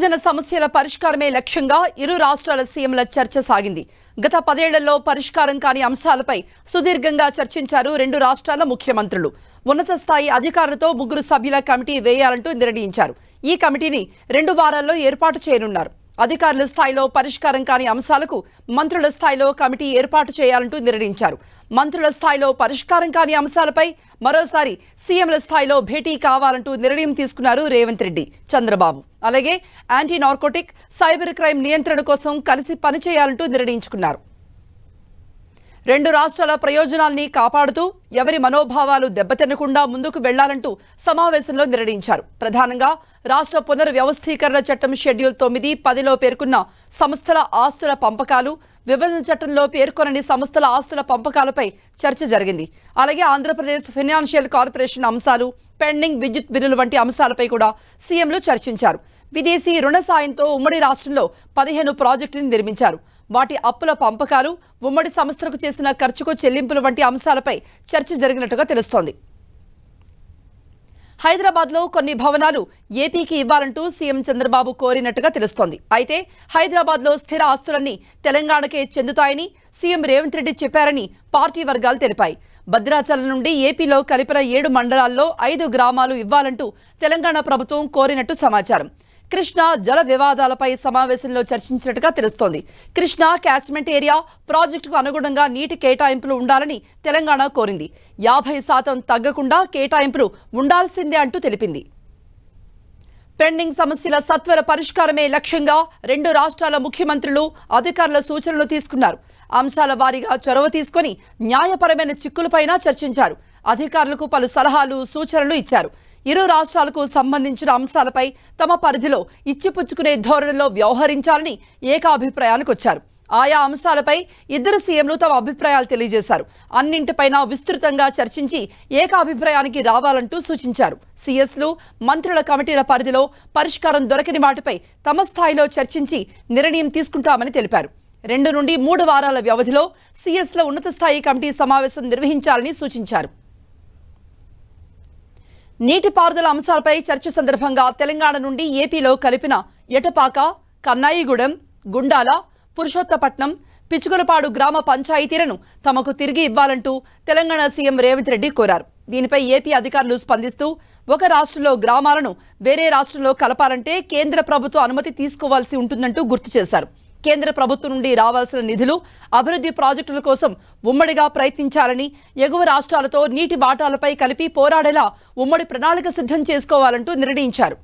విభజన సమస్యల పరిష్కారమే లక్ష్యంగా ఇరు రాష్ట్రాల సీఎంల చర్చ సాగింది. గత 10 ఏళ్లలో పరిష్కారం కాని అంశాలపై సుదీర్ఘంగా చర్చించారు రెండు రాష్ట్రాల ముఖ్యమంత్రులు. ఉన్నత స్థాయి అధికారులతో 3 సభ్యుల కమిటీ వేయాలంటూ నిర్ణయించారు. ఈ కమిటీని 2 వారాల్లో ఏర్పాటు చేయనున్నారు. అధికారుల స్థాయిలో పరిష్కారం కాని అంశాలకు మంత్రుల స్థాయిలో కమిటీ ఏర్పాటు చేయాలంటూ నిర్ణయించారు. మంత్రుల స్థాయిలో పరిష్కారం కాని అంశాలపై మరోసారి సీఎంల స్థాయిలో భేటీ కావాలంటూ నిర్ణయం తీసుకున్నారు రేవంత్ రెడ్డి, చంద్రబాబు. అలాగే యాంటీ నార్కోటిక్, సైబర్ క్రైమ్ నియంత్రణ కోసం కలిసి పనిచేయాలంటూ నిర్ణయించుకున్నారు. రెండు రాష్ట్రాల ప్రయోజనాల్ని కాపాడుతూ ఎవరి మనోభావాలు దెబ్బతినకుండా ముందుకు వెళ్లాలంటూ సమావేశంలో నిర్ణయించారు. ప్రధానంగా రాష్ట్ర పునర్వ్యవస్థీకరణ చట్టం షెడ్యూల్ 9, 10లో పేర్కొన్న సంస్థల ఆస్తుల పంపకాలు, విభజన చట్టంలో పేర్కొనని సంస్థల ఆస్తుల పంపకాలపై చర్చ జరిగింది. అలాగే ఆంధ్రప్రదేశ్ ఫైనాన్షియల్ కార్పొరేషన్ అంశాలు, పెండింగ్ విద్యుత్ బిల్లుల వంటి అంశాలపై కూడా సీఎంలు చర్చించారు. విదేశీ రుణ సాయంతో ఉమ్మడి రాష్ట్రంలో 15 ప్రాజెక్టులను నిర్మించారు. వాటి అప్పుల పంపకాలు, ఉమ్మడి సంస్థలకు చేసిన ఖర్చుకు చెల్లింపుల వంటి అంశాలపై చర్చ జరిగినట్టుగా తెలుస్తోంది. హైదరాబాద్లో కొన్ని భవనాలు ఏపీకి ఇవ్వాలంటూ సీఎం చంద్రబాబు కోరినట్టుగా తెలుస్తోంది. అయితే హైదరాబాద్లో స్థిర ఆస్తులన్నీ తెలంగాణకే చెందుతాయని సీఎం రేవంత్ రెడ్డి చెప్పారని పార్టీ వర్గాలు తెలిపాయి. భద్రాచలం నుండి ఏపీలో కలిపిన 7 మండలాల్లో 5 గ్రామాలు ఇవ్వాలంటూ తెలంగాణ ప్రభుత్వం కోరినట్టు సమాచారం. కృష్ణా జల వివాదాలపై సమావేశంలో చర్చించినట్టుగా తెలుస్తోంది. కృష్ణా క్యాచ్మెంట్ ఏరియా ప్రాజెక్టుకు అనుగుణంగా నీటి కేటాయింపులు ఉండాలని తెలంగాణ కోరింది. 50% తగ్గకుండా కేటాయింపులు ఉండాల్సిందే అంటూ తెలిపింది. పెండింగ్ సమస్యల సత్వర పరిష్కారమే లక్ష్యంగా రెండు రాష్ట్రాల ముఖ్యమంత్రులు అధికారుల సూచనలు తీసుకున్నారు. అంశాల వారీగా చొరవ తీసుకుని న్యాయపరమైన చిక్కులపైన చర్చించారు. అధికారులకు పలు సలహాలు, సూచనలు ఇచ్చారు. ఇరు రాష్ట్రాలకు సంబంధించిన అంశాలపై తమ పరిధిలో ఇచ్చిపుచ్చుకునే ధోరణిలో వ్యవహరించాలని ఏకాభిప్రాయానికి వచ్చారు. ఆయా అంశాలపై ఇద్దరు సీఎంలు తమ అభిప్రాయాలు తెలియజేశారు. అన్నింటిపైన విస్తృతంగా చర్చించి ఏకాభిప్రాయానికి రావాలంటూ సూచించారు. సీఎస్లు, మంత్రుల కమిటీల పరిధిలో పరిష్కారం దొరకని వాటిపై తమ స్థాయిలో చర్చించి నిర్ణయం తీసుకుంటామని తెలిపారు. 2 నుండి 3 వారాల వ్యవధిలో సీఎస్ల ఉన్నత స్థాయి కమిటీ సమావేశం నిర్వహించాలని సూచించారు. నీటిపారుదల అంశాలపై చర్చ సందర్భంగా తెలంగాణ నుండి ఏపీలో కలిపిన ఎటపాక, కన్నాయిగూడెం, గుండాల, పురుషోత్తపట్నం, పిచుగులపాడు గ్రామ పంచాయతీలను తమకు తిరిగి ఇవ్వాలంటూ తెలంగాణ సీఎం రేవంత్ రెడ్డి కోరారు. దీనిపై ఏపీ అధికారులు స్పందిస్తూ ఒక రాష్ట్రంలో గ్రామాలను వేరే రాష్ట్రంలో కలపాలంటే కేంద్ర ప్రభుత్వ అనుమతి తీసుకోవాల్సి ఉంటుందంటూ గుర్తు చేశారు. కేంద్ర ప్రభుత్వం నుండి రావాల్సిన నిధులు, అభివృద్ధి ప్రాజెక్టుల కోసం ఉమ్మడిగా ప్రయత్నించాలని, ఎగువ రాష్ట్రాలతో నీటి వాటాలపై కలిపి పోరాడేలా ఉమ్మడి ప్రణాళిక సిద్ధం చేసుకోవాలంటూ నిర్ణయించారు.